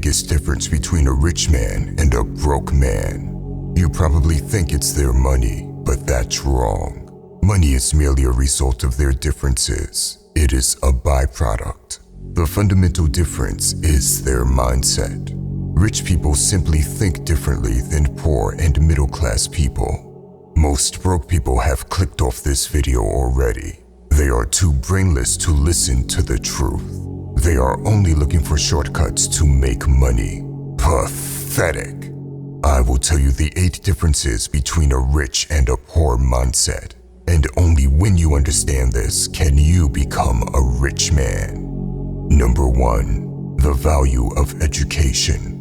biggest difference between a rich man and a broke man? You probably think it's their money, but that's wrong. Money is merely a result of their differences. It is a byproduct. The fundamental difference is their mindset. Rich people simply think differently than poor and middle-class people. Most broke people have clicked off this video already. They are too brainless to listen to the truth. They are only looking for shortcuts to make money. Pathetic. I will tell you the 8 differences between a rich and a poor mindset. And only when you understand this can you become a rich man. Number 1. The value of education.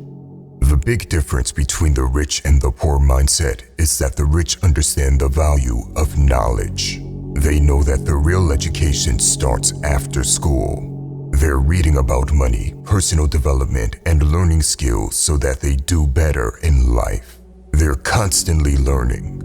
The big difference between the rich and the poor mindset is that the rich understand the value of knowledge. They know that the real education starts after school. They're reading about money, personal development, and learning skills so that they do better in life. They're constantly learning.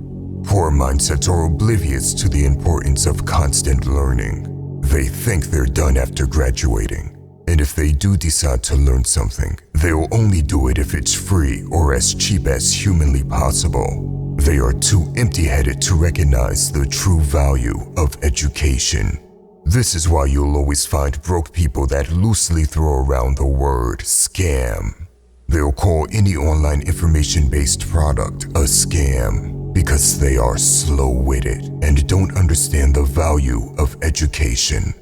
Poor mindsets are oblivious to the importance of constant learning. They think they're done after graduating. And if they do decide to learn something, they'll only do it if it's free or as cheap as humanly possible. They are too empty-headed to recognize the true value of education. This is why you'll always find broke people that loosely throw around the word scam. They'll call any online information-based product a scam because they are slow-witted and don't understand the value of education.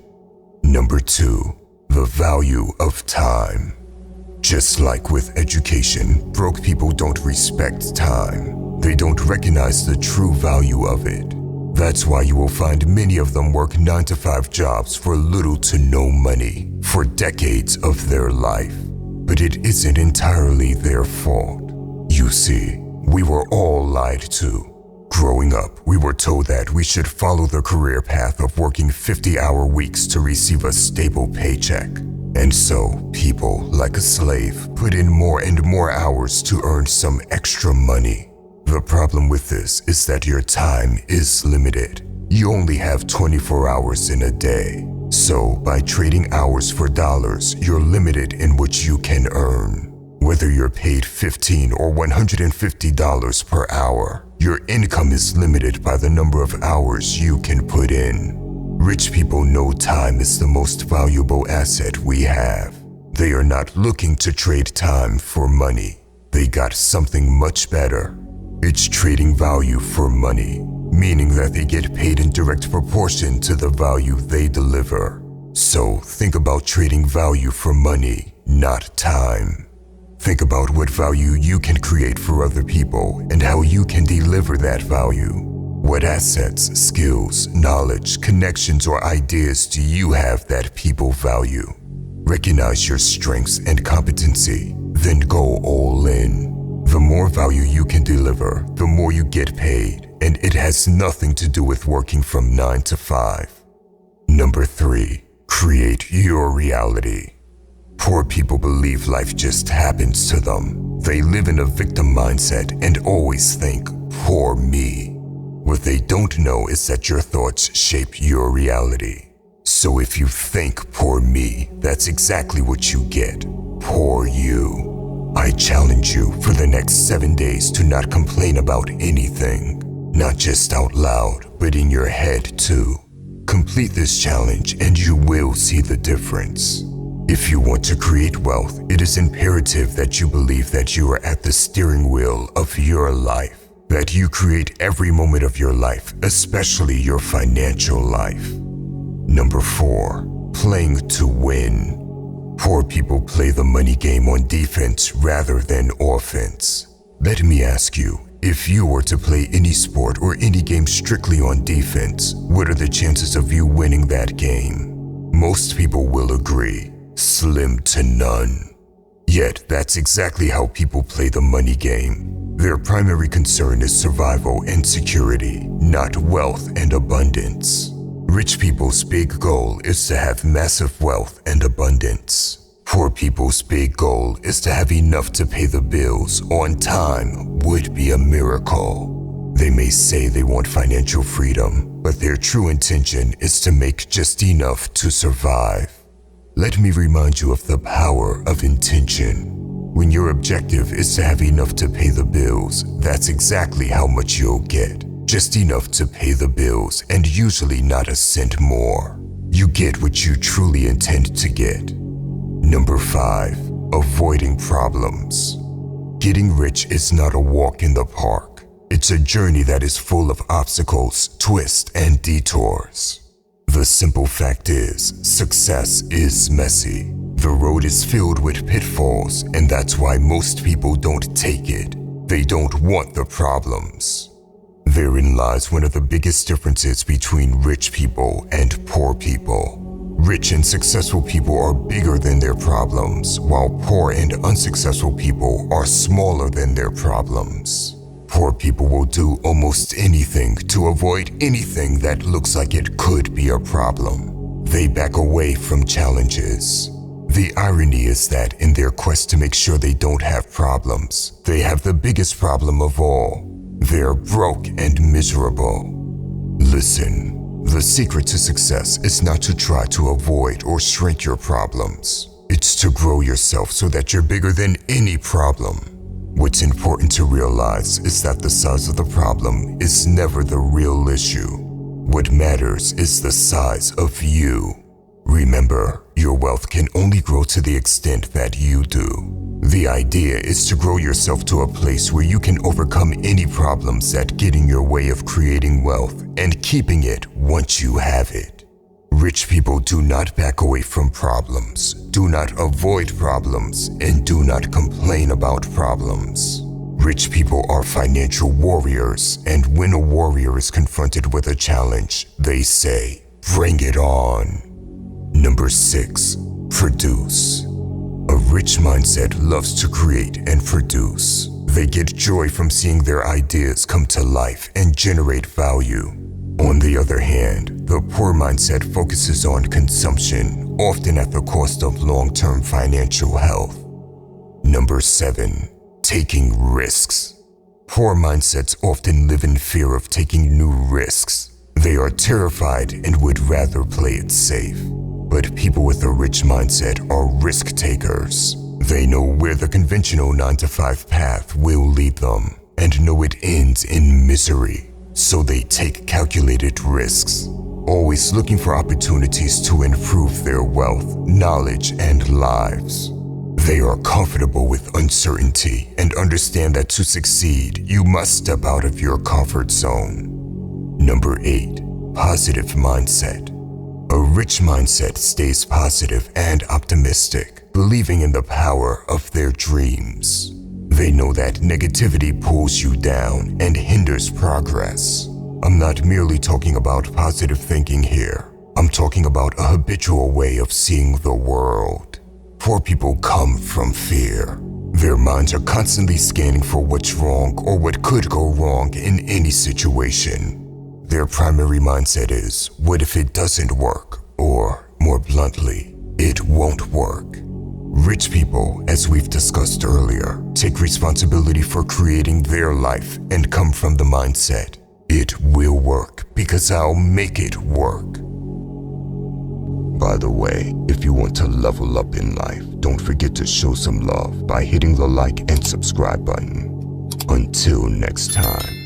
Number 2. The value of time. Just like with education, broke people don't respect time. They don't recognize the true value of it. That's why you will find many of them work 9-to-5 jobs for little to no money for decades of their life. But it isn't entirely their fault. You see, we were all lied to. Growing up, we were told that we should follow the career path of working 50-hour weeks to receive a stable paycheck. And so, people, like a slave, put in more and more hours to earn some extra money. The problem with this is that your time is limited. You only have 24 hours in a day. So, by trading hours for dollars, you're limited in what you can earn. Whether you're paid $15 or $150 per hour, your income is limited by the number of hours you can put in. Rich people know time is the most valuable asset we have. They are not looking to trade time for money. They got something much better. It's trading value for money, meaning that they get paid in direct proportion to the value they deliver. So think about trading value for money, not time. Think about what value you can create for other people and how you can deliver that value. What assets, skills, knowledge, connections, or ideas do you have that people value? Recognize your strengths and competency, then go all in. The more value you can deliver, the more you get paid, and it has nothing to do with working from 9 to 5. Number 3. Create your reality. Poor people believe life just happens to them. They live in a victim mindset and always think, poor me. What they don't know is that your thoughts shape your reality. So if you think poor me, that's exactly what you get. Poor you. I challenge you for the next 7 days to not complain about anything. Not just out loud, but in your head too. Complete this challenge and you will see the difference. If you want to create wealth, it is imperative that you believe that you are at the steering wheel of your life. That you create every moment of your life, especially your financial life. Number 4. Playing to win. Poor people play the money game on defense rather than offense. Let me ask you, if you were to play any sport or any game strictly on defense, what are the chances of you winning that game? Most people will agree, slim to none. Yet, that's exactly how people play the money game. Their primary concern is survival and security, not wealth and abundance. Rich people's big goal is to have massive wealth and abundance. Poor people's big goal is to have enough to pay the bills on time would be a miracle. They may say they want financial freedom, but their true intention is to make just enough to survive. Let me remind you of the power of intention. When your objective is to have enough to pay the bills, that's exactly how much you'll get. Just enough to pay the bills, and usually not a cent more. You get what you truly intend to get. Number 5. Avoiding problems. Getting rich is not a walk in the park. It's a journey that is full of obstacles, twists, and detours. The simple fact is, success is messy. The road is filled with pitfalls, and that's why most people don't take it. They don't want the problems. Therein lies one of the biggest differences between rich people and poor people. Rich and successful people are bigger than their problems, while poor and unsuccessful people are smaller than their problems. Poor people will do almost anything to avoid anything that looks like it could be a problem. They back away from challenges. The irony is that in their quest to make sure they don't have problems, they have the biggest problem of all. They're broke and miserable. Listen, the secret to success is not to try to avoid or shrink your problems. It's to grow yourself so that you're bigger than any problem. What's important to realize is that the size of the problem is never the real issue. What matters is the size of you. Remember, your wealth can only grow to the extent that you do. The idea is to grow yourself to a place where you can overcome any problems that get in your way of creating wealth and keeping it once you have it. Rich people do not back away from problems, do not avoid problems, and do not complain about problems. Rich people are financial warriors, and when a warrior is confronted with a challenge, they say, "Bring it on." Number 6. Produce. A rich mindset loves to create and produce. They get joy from seeing their ideas come to life and generate value. On the other hand, the poor mindset focuses on consumption, often at the cost of long-term financial health. Number 7. Taking risks. Poor mindsets often live in fear of taking new risks. They are terrified and would rather play it safe. But people with a rich mindset are risk takers. They know where the conventional 9-to-5 path will lead them and know it ends in misery. So they take calculated risks, always looking for opportunities to improve their wealth, knowledge, and lives. They are comfortable with uncertainty and understand that to succeed, you must step out of your comfort zone. Number 8. Positive mindset. A rich mindset stays positive and optimistic, believing in the power of their dreams. They know that negativity pulls you down and hinders progress. I'm not merely talking about positive thinking here. I'm talking about a habitual way of seeing the world. Poor people come from fear. Their minds are constantly scanning for what's wrong or what could go wrong in any situation. Their primary mindset is, what if it doesn't work? Or, more bluntly, it won't work. Rich people, as we've discussed earlier, take responsibility for creating their life and come from the mindset, it will work because I'll make it work. By the way, if you want to level up in life, don't forget to show some love by hitting the like and subscribe button. Until next time.